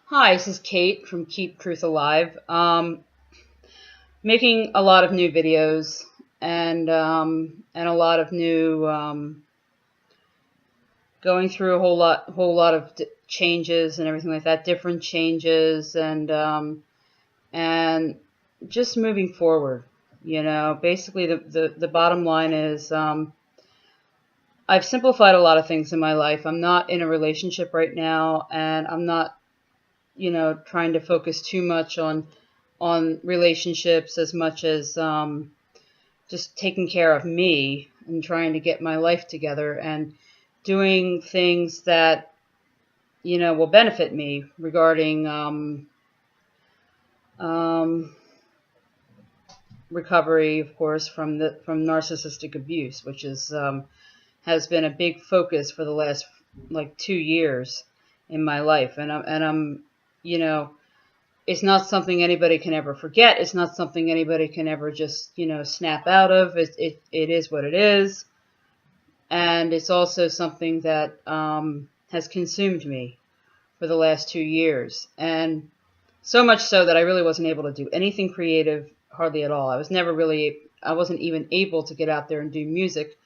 Hi, this is Kate from Keep Truth Alive. Making a lot of new videos and a lot of new going through a whole lot of changes and everything like that, different changes and just moving forward. Basically the bottom line is I've simplified a lot of things in my life. I'm not in a relationship right now, and I'm not trying to focus too much on relationships as much as just taking care of me and trying to get my life together and doing things that will benefit me regarding um, recovery, of course, from narcissistic abuse, which is has been a big focus for the last like 2 years in my life, and I'm you know it's not something anybody can ever forget. It's not something anybody can ever just, snap out of. It is what it is. And it's also something that has consumed me for the last 2 years. And so much so that I really wasn't able to do anything creative hardly at all. I wasn't even able to get out there and do music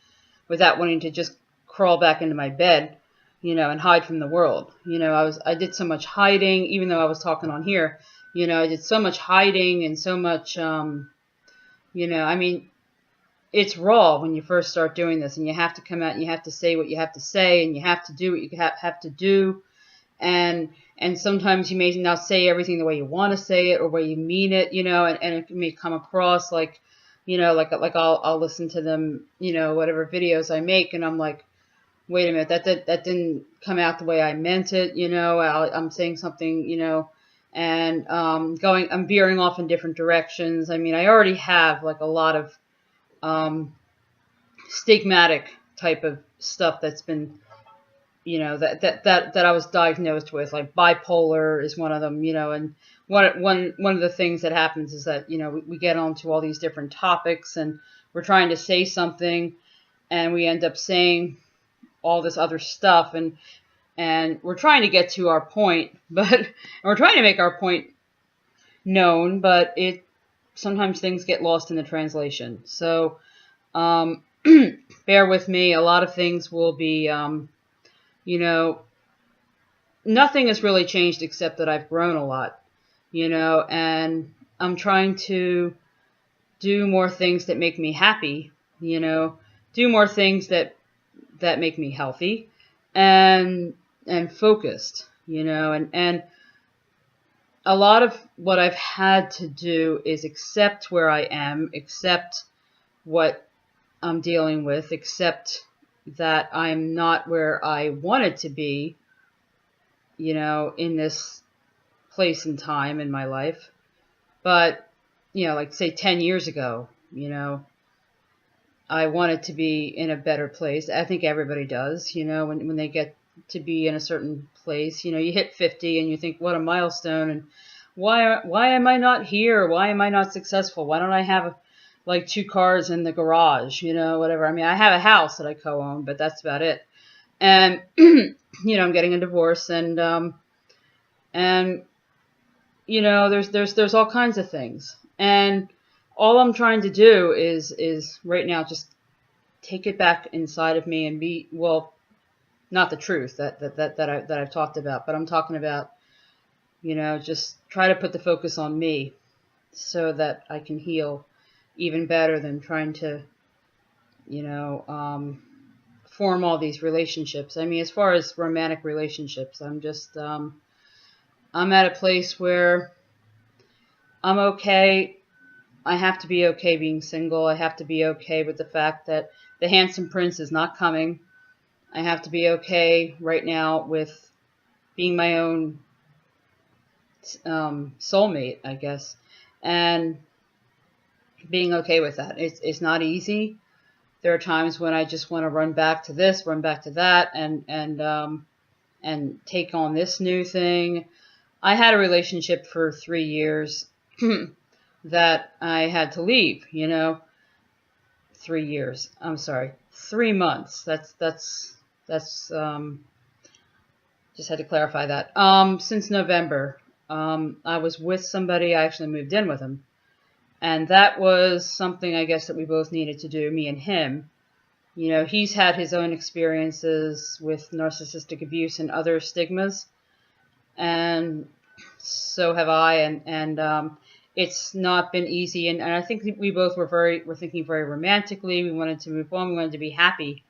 without wanting to just crawl back into my bed, and hide from the world. I did so much hiding, even though I was talking on here. I did so much hiding and so much, I mean, it's raw when you first start doing this, and you have to come out and you have to say what you have to say, and you have to do what you have to do, and sometimes you may not say everything the way you want to say it or way you mean it, and it may come across like, like I'll listen to them, whatever videos I make, and I'm like, wait a minute, that didn't come out the way I meant it, I'm saying something, and I'm veering off in different directions. I mean, I already have like a lot of stigmatic type of stuff that's been, that I was diagnosed with, like bipolar is one of them, and one of the things that happens is that, we get onto all these different topics and we're trying to say something and we end up saying all this other stuff, and we're trying to get to our point, but we're trying to make our point known, but it sometimes things get lost in the translation. So bear with me. A lot of things will be, you know, nothing has really changed except that I've grown a lot, and I'm trying to do more things that make me happy, do more things that make me healthy and focused, and a lot of what I've had to do is accept where I am, accept what I'm dealing with, accept that I'm not where I wanted to be, in this place and time in my life. But, like say 10 years ago, I wanted to be in a better place. I think everybody does, when they get to be in a certain place. You hit 50 and you think, what a milestone, and why am I not here? Why am I not successful? Why don't I have like 2 cars in the garage, whatever. I mean, I have a house that I co-own, but that's about it. And I'm getting a divorce, and there's all kinds of things. And all I'm trying to do is right now just take it back inside of me and be, well, not the truth that I've talked about, but I'm talking about, just try to put the focus on me so that I can heal even better than trying to, form all these relationships. I mean, as far as romantic relationships, I'm at a place where I'm okay. I have to be okay being single. I have to be okay with the fact that the handsome prince is not coming. I have to be okay right now with being my own soulmate, I guess, and being okay with that. It's not easy. There are times when I just want to run back to this, run back to that, and take on this new thing. I had a relationship for 3 years that I had to leave. 3 years. I'm sorry, 3 months. That's Just had to clarify that. Since November, I was with somebody. I actually moved in with him, and that was something I guess that we both needed to do, me and him. You know, he's had his own experiences with narcissistic abuse and other stigmas, and so have I. And it's not been easy. And I think we both were thinking very romantically. We wanted to move on. We wanted to be happy,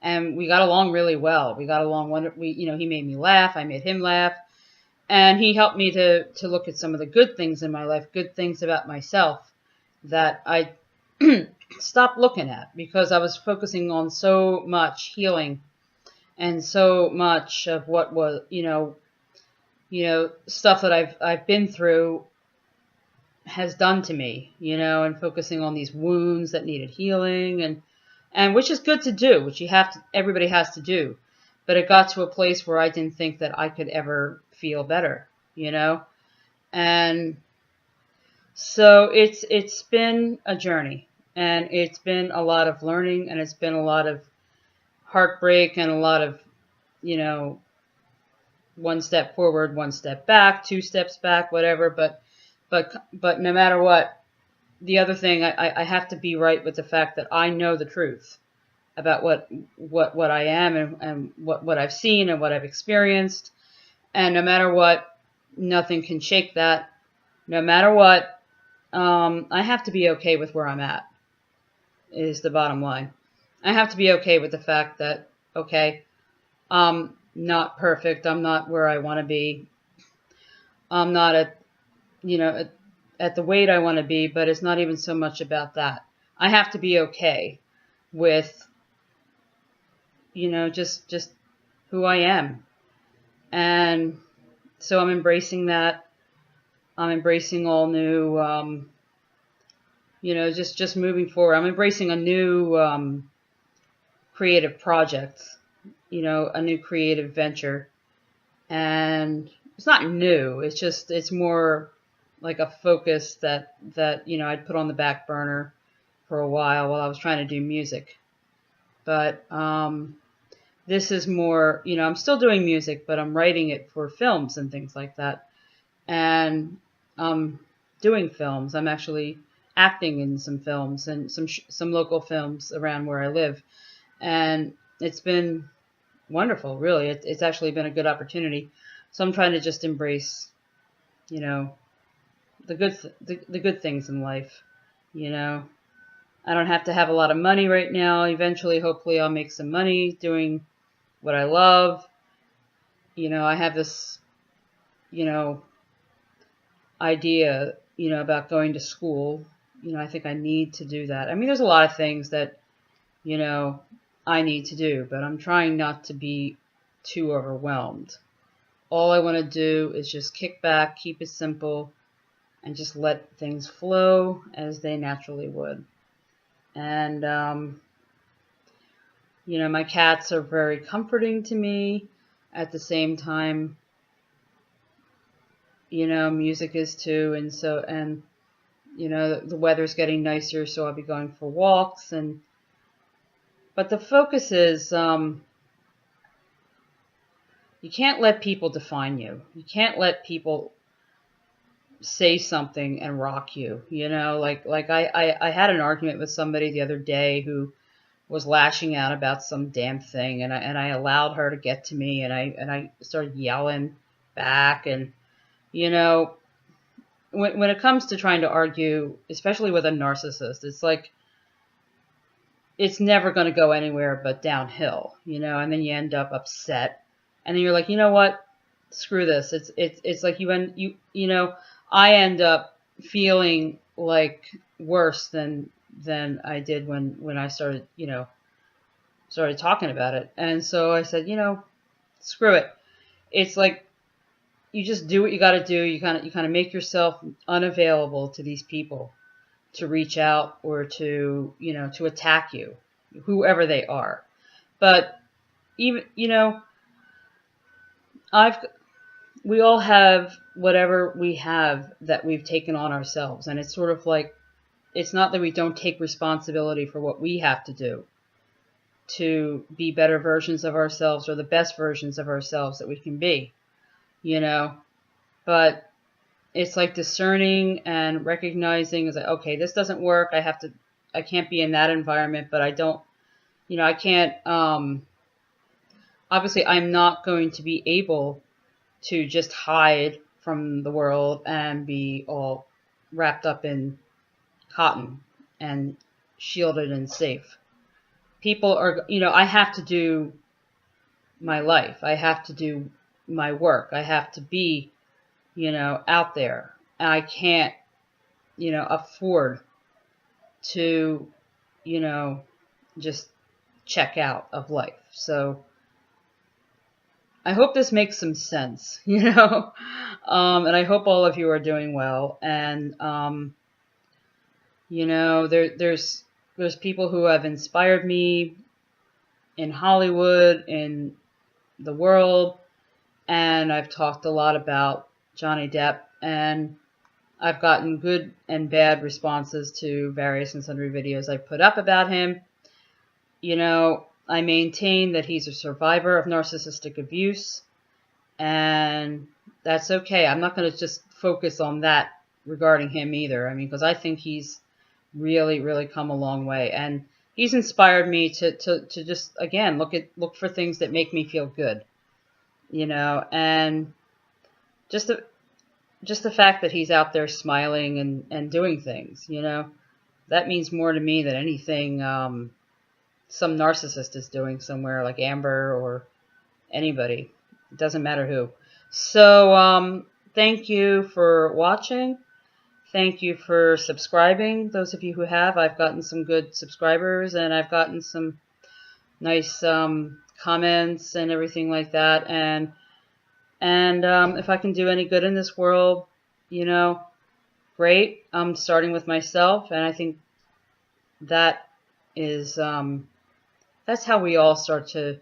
and we got along really well. We got along. He made me laugh. I made him laugh. And he helped me to look at some of the good things in my life, good things about myself that I stopped looking at because I was focusing on so much healing and so much of what was, stuff that I've been through has done to me, and focusing on these wounds that needed healing and which is good to do, which everybody has to do. But it got to a place where I didn't think that I could ever feel better, and so it's been a journey, and it's been a lot of learning, and it's been a lot of heartbreak and a lot of, one step forward, one step back, two steps back, whatever. But no matter what, the other thing, I have to be right with the fact that I know the truth about what I am and what I've seen and what I've experienced. And no matter what, nothing can shake that. No matter what, I have to be okay with where I'm at, is the bottom line. I have to be okay with the fact that, okay, I'm not perfect. I'm not where I want to be. I'm not at the weight I want to be, but it's not even so much about that. I have to be okay with, just who I am. And so I'm embracing that. I'm embracing all new, just moving forward. I'm embracing a new creative project, a new creative venture. And it's not new. It's more like a focus that I'd put on the back burner for a while I was trying to do music. But this is more, I'm still doing music, but I'm writing it for films and things like that. And I'm doing films. I'm actually acting in some films and some local films around where I live. And it's been wonderful, really. It's actually been a good opportunity. So I'm trying to just embrace, the good things in life. I don't have to have a lot of money right now. Eventually, hopefully, I'll make some money doing what I love. I have this, idea, about going to school. I think I need to do that. I mean, there's a lot of things that, I need to do, but I'm trying not to be too overwhelmed. All I want to do is just kick back, keep it simple, and just let things flow as they naturally would. And, my cats are very comforting to me. At the same time, music is too. And so, the weather's getting nicer, so I'll be going for walks. But the focus is, you can't let people define you. You can't let people say something and rock you, like I had an argument with somebody the other day who was lashing out about some damn thing, and I allowed her to get to me, and I started yelling back. And when it comes to trying to argue, especially with a narcissist, it's like it's never going to go anywhere but downhill, and then you end up upset, and then you're like, you know what, screw this. It's like I end up feeling like worse than I did when I started talking about it. And so I said, screw it. It's like you just do what you got to do. You kind of make yourself unavailable to these people to reach out or to to attack you, whoever they are. But even we all have whatever we have that we've taken on ourselves. And it's sort of like, it's not that we don't take responsibility for what we have to do, to be better versions of ourselves, or the best versions of ourselves that we can be, you know. But it's like discerning and recognizing is like, okay, this doesn't work. I can't be in that environment, but I don't, I can't, obviously I'm not going to be able to just hide from the world and be all wrapped up in cotton and shielded and safe. People are, I have to do my life. I have to do my work. I have to be, out there. I can't, afford to, just check out of life. So I hope this makes some sense, and I hope all of you are doing well. And, there's people who have inspired me in Hollywood, in the world, and I've talked a lot about Johnny Depp, and I've gotten good and bad responses to various and sundry videos I put up about him. I maintain that he's a survivor of narcissistic abuse, and that's okay. I'm not going to just focus on that regarding him either. I mean, because I think he's really, really come a long way, and he's inspired me to just, again, look for things that make me feel good, and just the fact that he's out there smiling and doing things, that means more to me than anything some narcissist is doing somewhere, like Amber or anybody. It doesn't matter who. So thank you for watching. Thank you for subscribing. Those of you who have, I've gotten some good subscribers, and I've gotten some nice comments and everything like that. And if I can do any good in this world, great. I'm starting with myself, and I think that is that's how we all start to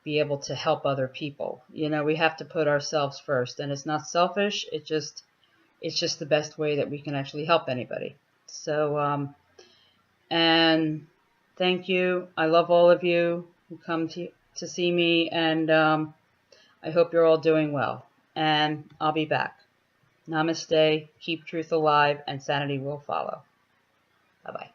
be able to help other people. We have to put ourselves first, and it's not selfish. It's just the best way that we can actually help anybody. So, and thank you. I love all of you who come to see me, and I hope you're all doing well. And I'll be back. Namaste. Keep truth alive, and sanity will follow. Bye-bye.